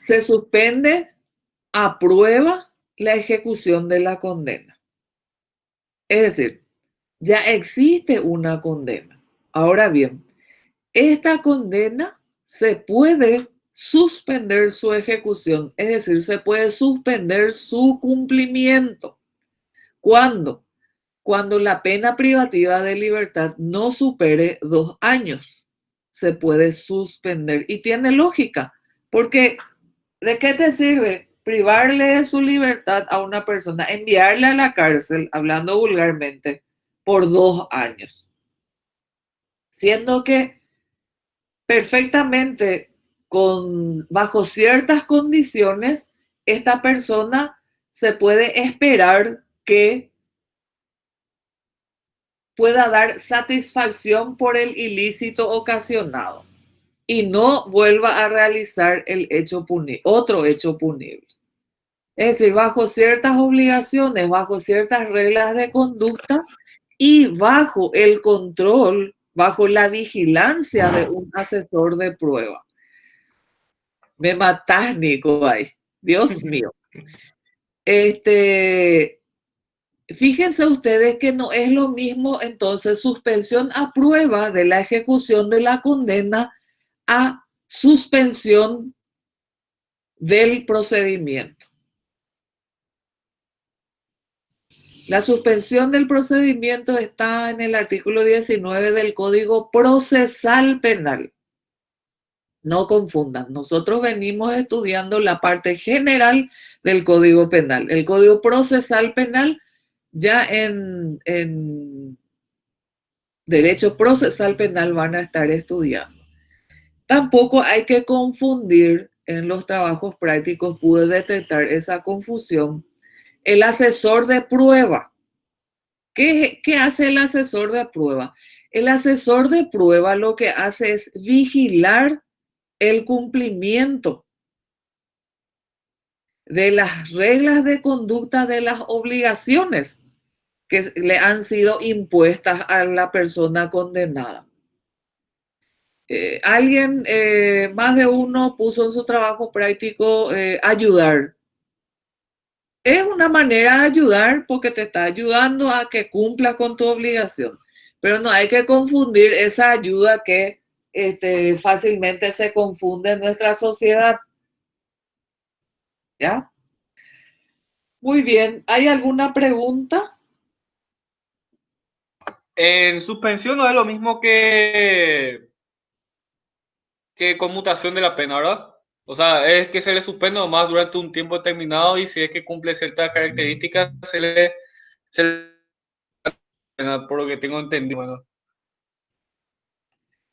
Se suspende a prueba la ejecución de la condena. Es decir, ya existe una condena. Ahora bien, esta condena se puede suspender su ejecución, es decir, se puede suspender su cumplimiento. ¿Cuándo? Cuando la pena privativa de libertad no supere 2 años, se puede suspender. Y tiene lógica, porque ¿de qué te sirve privarle de su libertad a una persona, enviarle a la cárcel, hablando vulgarmente, por 2 años? Siendo que perfectamente bajo ciertas condiciones, esta persona se puede esperar que pueda dar satisfacción por el ilícito ocasionado y no vuelva a realizar el hecho otro hecho punible. Es decir, bajo ciertas obligaciones, bajo ciertas reglas de conducta y bajo el control, bajo la vigilancia de un asesor de prueba. Me matás, Nico, ahí. Dios mío. Fíjense ustedes que no es lo mismo entonces suspensión a prueba de la ejecución de la condena a suspensión del procedimiento. La suspensión del procedimiento está en el artículo 19 del Código Procesal Penal. No confundan, nosotros venimos estudiando la parte general del Código Penal. El Código Procesal Penal ya en Derecho Procesal Penal van a estar estudiando. Tampoco hay que confundir, en los trabajos prácticos pude detectar esa confusión, el asesor de prueba. ¿Qué hace el asesor de prueba? El asesor de prueba lo que hace es vigilar el cumplimiento de las reglas de conducta, de las obligaciones que le han sido impuestas a la persona condenada. Alguien, más de uno, puso en su trabajo práctico ayudar. Es una manera de ayudar porque te está ayudando a que cumplas con tu obligación. Pero no hay que confundir esa ayuda que fácilmente se confunde en nuestra sociedad. ¿Ya? Muy bien. ¿Hay alguna pregunta?
En suspensión no es lo mismo que conmutación de la pena, ¿verdad? O sea, es que se le suspende nomás durante un tiempo determinado y si es que cumple ciertas características, se le por lo que tengo entendido. Bueno.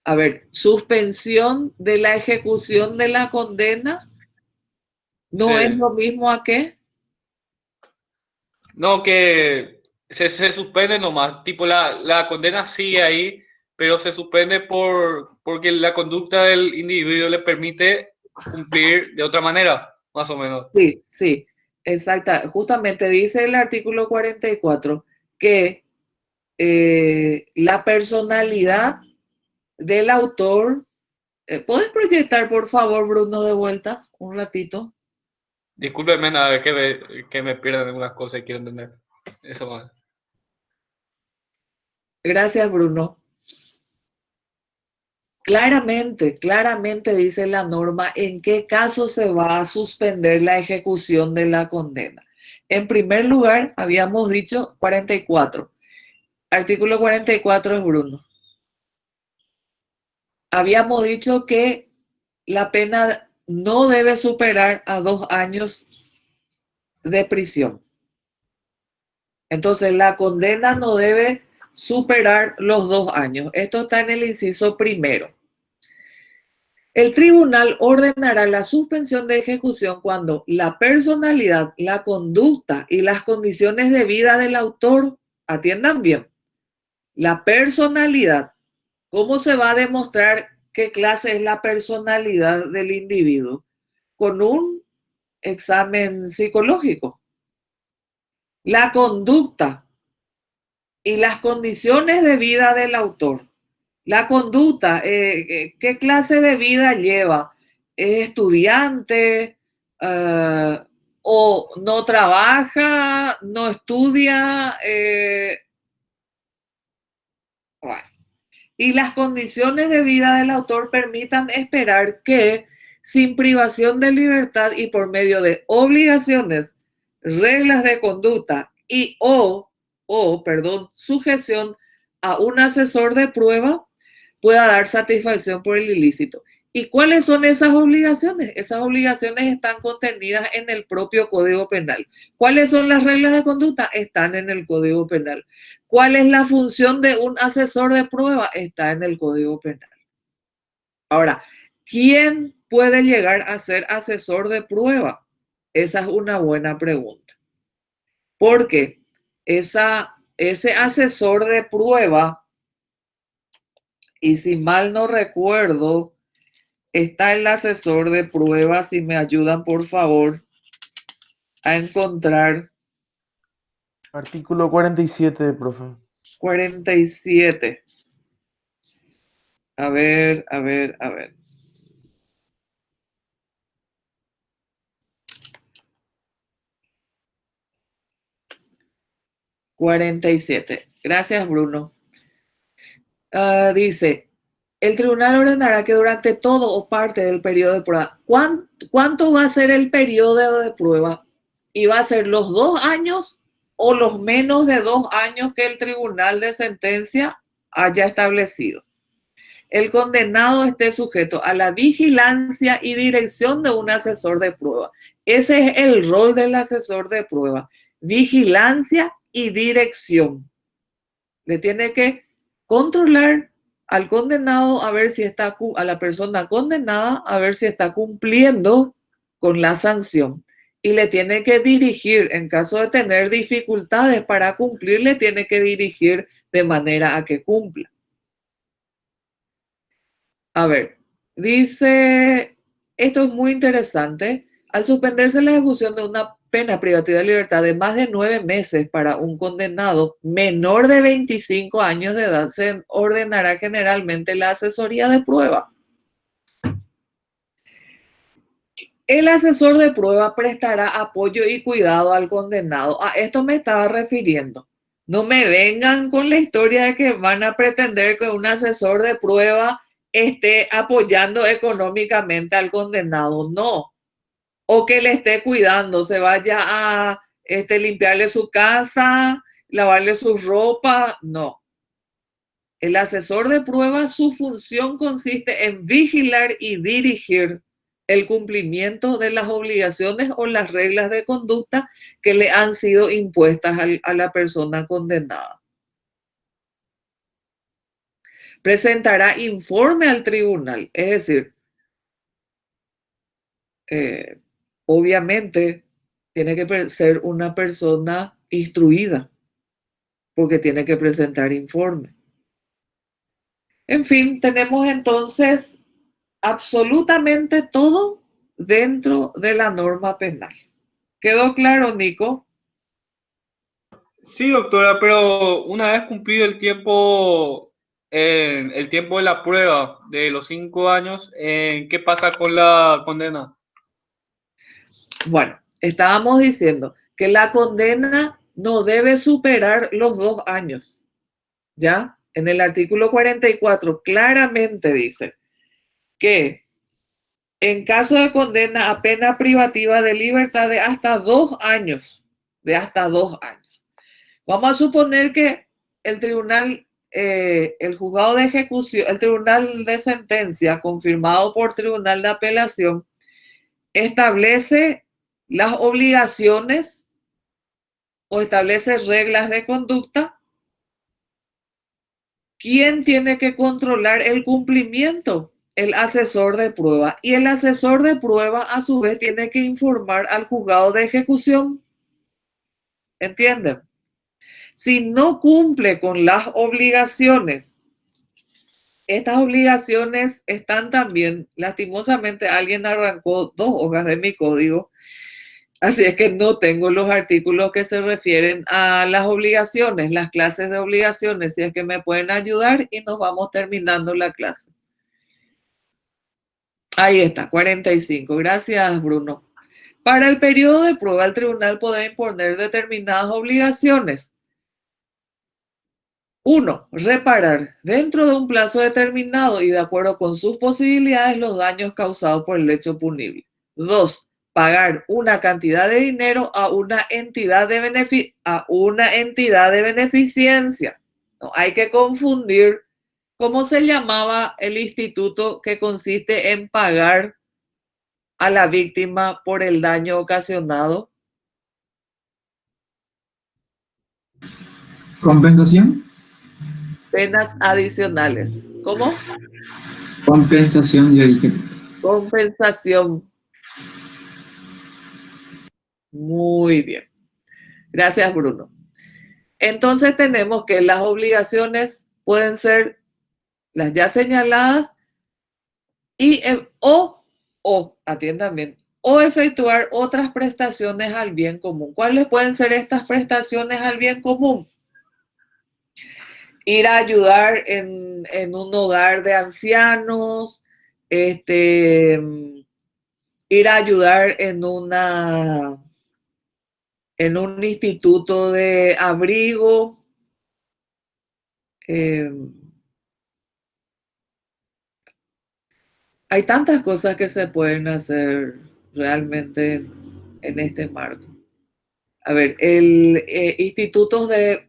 A ver, suspensión de la ejecución de la condena no
Sí.
es lo mismo a qué.
No, que se suspende nomás, tipo la condena sigue ahí, pero se suspende porque la conducta del individuo le permite cumplir de otra manera, más o menos.
Sí, sí, exacto. Justamente dice el artículo 44 que la personalidad del autor. ¿Puedes proyectar, por favor, Bruno, de vuelta un ratito?
Discúlpeme, nada, que me pierdan algunas cosas y quiero entender eso más.
Gracias, Bruno. Claramente dice la norma en qué caso se va a suspender la ejecución de la condena. En primer lugar, habíamos dicho 44. Artículo 44 es Bruno. Habíamos dicho que la pena no debe superar a 2 años de prisión. Entonces, la condena no debe superar los 2 años. Esto está en el inciso primero. El tribunal ordenará la suspensión de ejecución cuando la personalidad, la conducta y las condiciones de vida del autor, atiendan bien, la personalidad. ¿Cómo se va a demostrar qué clase es la personalidad del individuo? Con un examen psicológico. La conducta y las condiciones de vida del autor. La conducta, ¿qué clase de vida lleva? ¿Es estudiante o no trabaja, no estudia? Bueno. y las condiciones de vida del autor permitan esperar que, sin privación de libertad y por medio de obligaciones, reglas de conducta y sujeción a un asesor de prueba, pueda dar satisfacción por el ilícito. ¿Y cuáles son esas obligaciones? Esas obligaciones están contenidas en el propio Código Penal. ¿Cuáles son las reglas de conducta? Están en el Código Penal. ¿Cuál es la función de un asesor de prueba? Está en el Código Penal. Ahora, ¿quién puede llegar a ser asesor de prueba? Esa es una buena pregunta. Porque ese asesor de prueba, y si mal no recuerdo, está el asesor de prueba, si me ayudan por favor a encontrar.
Artículo 47, profe.
47. A ver. 47. Gracias, Bruno. Dice, el tribunal ordenará que durante todo o parte del periodo de prueba, ¿cuánto va a ser el periodo de prueba? ¿Y va a ser los 2 años o los menos de 2 años que el tribunal de sentencia haya establecido? El condenado esté sujeto a la vigilancia y dirección de un asesor de prueba. Ese es el rol del asesor de prueba, vigilancia y dirección. Le tiene que controlar al condenado a ver si está, a la persona condenada, a ver si está cumpliendo con la sanción. Y le tiene que dirigir, en caso de tener dificultades para cumplir, le tiene que dirigir de manera a que cumpla. A ver, dice, esto es muy interesante. Al suspenderse la ejecución de una pena privativa de libertad de más de 9 meses para un condenado menor de 25 años de edad, se ordenará generalmente la asesoría de prueba. El asesor de prueba prestará apoyo y cuidado al condenado. A esto me estaba refiriendo. No me vengan con la historia de que van a pretender que un asesor de prueba esté apoyando económicamente al condenado. No. O que le esté cuidando, se vaya a limpiarle su casa, lavarle su ropa. No. El asesor de prueba, su función consiste en vigilar y dirigir el cumplimiento de las obligaciones o las reglas de conducta que le han sido impuestas a la persona condenada. Presentará informe al tribunal, es decir, obviamente tiene que ser una persona instruida porque tiene que presentar informe. En fin, tenemos entonces absolutamente todo dentro de la norma penal. ¿Quedó claro, Nico?
Sí, doctora, pero una vez cumplido el tiempo de la prueba de los 5 años, ¿qué pasa con la condena?
Bueno, estábamos diciendo que la condena no debe superar los 2 años. ¿Ya? En el artículo 44 claramente dice que en caso de condena a pena privativa de libertad de hasta 2 años, vamos a suponer que el tribunal, el juzgado de ejecución, el tribunal de sentencia confirmado por tribunal de apelación establece las obligaciones o establece reglas de conducta. ¿Quién tiene que controlar el cumplimiento? El asesor de prueba. Y el asesor de prueba, a su vez, tiene que informar al juzgado de ejecución. ¿Entienden? Si no cumple con las obligaciones, estas obligaciones están también, lastimosamente, alguien arrancó 2 hojas de mi código, así es que no tengo los artículos que se refieren a las obligaciones, las clases de obligaciones, si es que me pueden ayudar y nos vamos terminando la clase. Ahí está, 45. Gracias, Bruno. Para el periodo de prueba, el tribunal podrá imponer determinadas obligaciones. 1. Reparar dentro de un plazo determinado y de acuerdo con sus posibilidades los daños causados por el hecho punible. 2. Pagar una cantidad de dinero a una entidad de beneficencia. No hay que confundir cómo se llamaba el instituto que consiste en pagar a la víctima por el daño ocasionado.
¿Compensación?
Penas adicionales. ¿Cómo?
Compensación, yo dije.
Compensación. Muy bien. Gracias, Bruno. Entonces tenemos que las obligaciones pueden ser las ya señaladas y atiendan bien, o efectuar otras prestaciones al bien común. ¿Cuáles pueden ser estas prestaciones al bien común? Ir a ayudar en un hogar de ancianos, ir a ayudar en un instituto de abrigo. Hay tantas cosas que se pueden hacer realmente en este marco. A ver, institutos de...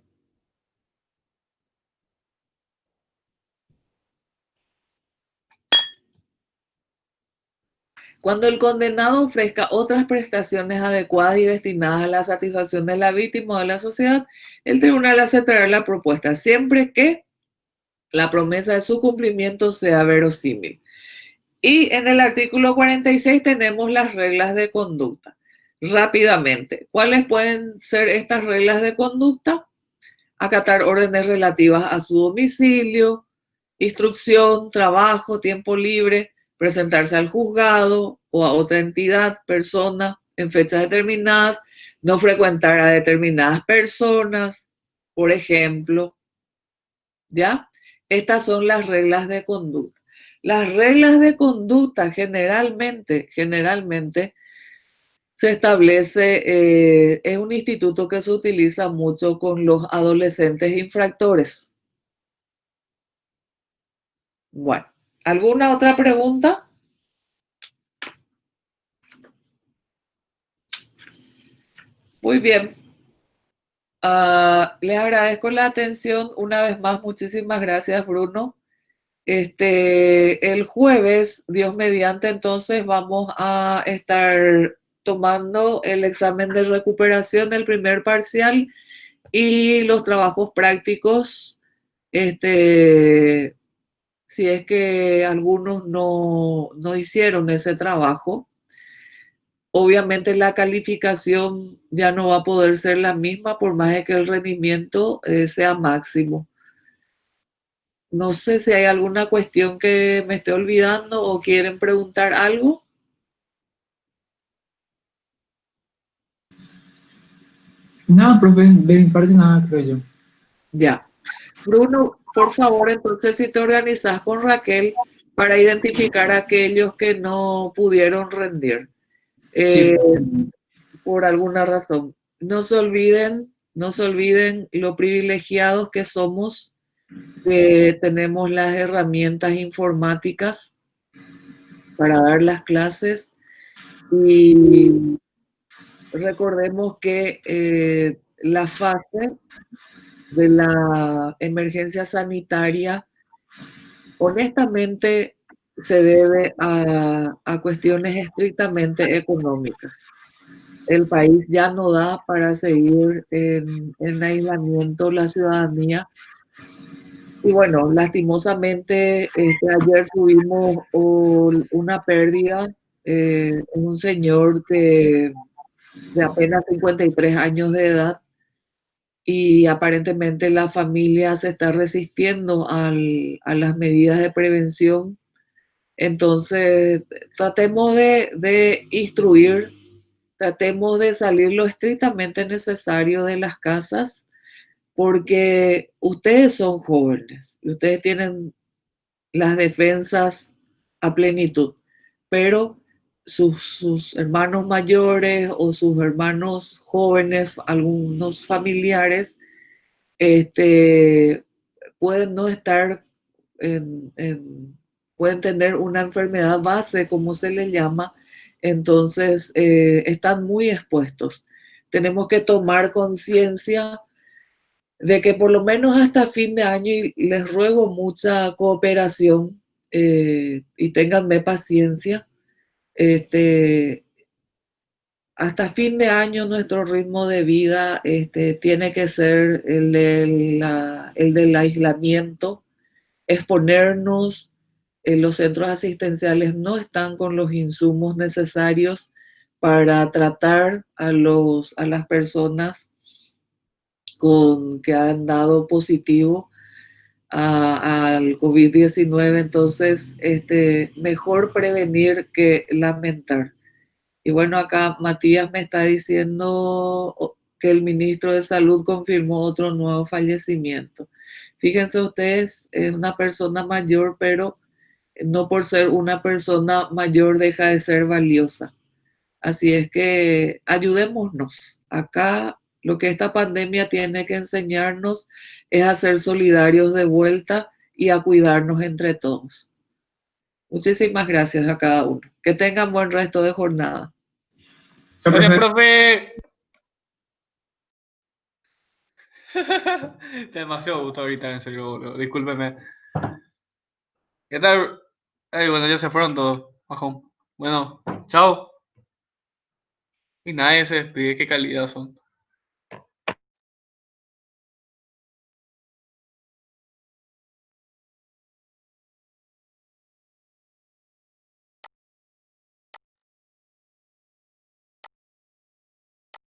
Cuando el condenado ofrezca otras prestaciones adecuadas y destinadas a la satisfacción de la víctima o de la sociedad, el tribunal aceptará la propuesta siempre que la promesa de su cumplimiento sea verosímil. Y en el artículo 46 tenemos las reglas de conducta. Rápidamente, ¿cuáles pueden ser estas reglas de conducta? Acatar órdenes relativas a su domicilio, instrucción, trabajo, tiempo libre, presentarse al juzgado o a otra entidad, persona, en fechas determinadas, no frecuentar a determinadas personas, por ejemplo, ¿ya? Estas son las reglas de conducta. Las reglas de conducta generalmente se establece, es un instituto que se utiliza mucho con los adolescentes infractores. Bueno, ¿alguna otra pregunta? Muy bien. Les agradezco la atención una vez más. Muchísimas gracias, Bruno. El jueves, Dios mediante, entonces vamos a estar tomando el examen de recuperación del primer parcial y los trabajos prácticos, si es que algunos no hicieron ese trabajo. Obviamente la calificación ya no va a poder ser la misma por más de que el rendimiento sea máximo. No sé si hay alguna cuestión que me esté olvidando o quieren preguntar algo.
Nada, profe, de mi parte nada, creo yo.
Ya. Bruno, por favor, entonces si te organizas con Raquel para identificar a aquellos que no pudieron rendir
Sí.
por alguna razón. No se olviden lo privilegiados que somos, que tenemos las herramientas informáticas para dar las clases y recordemos que la fase de la emergencia sanitaria honestamente se debe a cuestiones estrictamente económicas. El país ya no da para seguir en aislamiento la ciudadanía. Y bueno, lastimosamente, ayer tuvimos una pérdida en un señor de apenas 53 años de edad y aparentemente la familia se está resistiendo a las medidas de prevención. Entonces, tratemos de instruir, tratemos de salir lo estrictamente necesario de las casas, porque ustedes son jóvenes y ustedes tienen las defensas a plenitud, pero sus hermanos mayores o sus hermanos jóvenes, algunos familiares, pueden no estar, pueden tener una enfermedad base, como se le llama, entonces están muy expuestos. Tenemos que tomar conciencia de que por lo menos hasta fin de año, y les ruego mucha cooperación y ténganme paciencia, hasta fin de año nuestro ritmo de vida tiene que ser el del aislamiento, exponernos. Los centros asistenciales no están con los insumos necesarios para tratar a las personas que han dado positivo al COVID-19. Entonces, mejor prevenir que lamentar. Y bueno, acá Matías me está diciendo que el ministro de Salud confirmó otro nuevo fallecimiento. Fíjense ustedes, es una persona mayor, pero no por ser una persona mayor deja de ser valiosa. Así es que ayudémonos. Acá lo que esta pandemia tiene que enseñarnos es a ser solidarios de vuelta y a cuidarnos entre todos. Muchísimas gracias a cada uno. Que tengan buen resto de jornada.
Gracias, profe. Demasiado gusto ahorita, en serio, boludo. Discúlpeme. ¿Qué tal? Ay, bueno, ya se fueron todos. Bajón. Bueno, chao. Y nadie se despide, qué calidad son.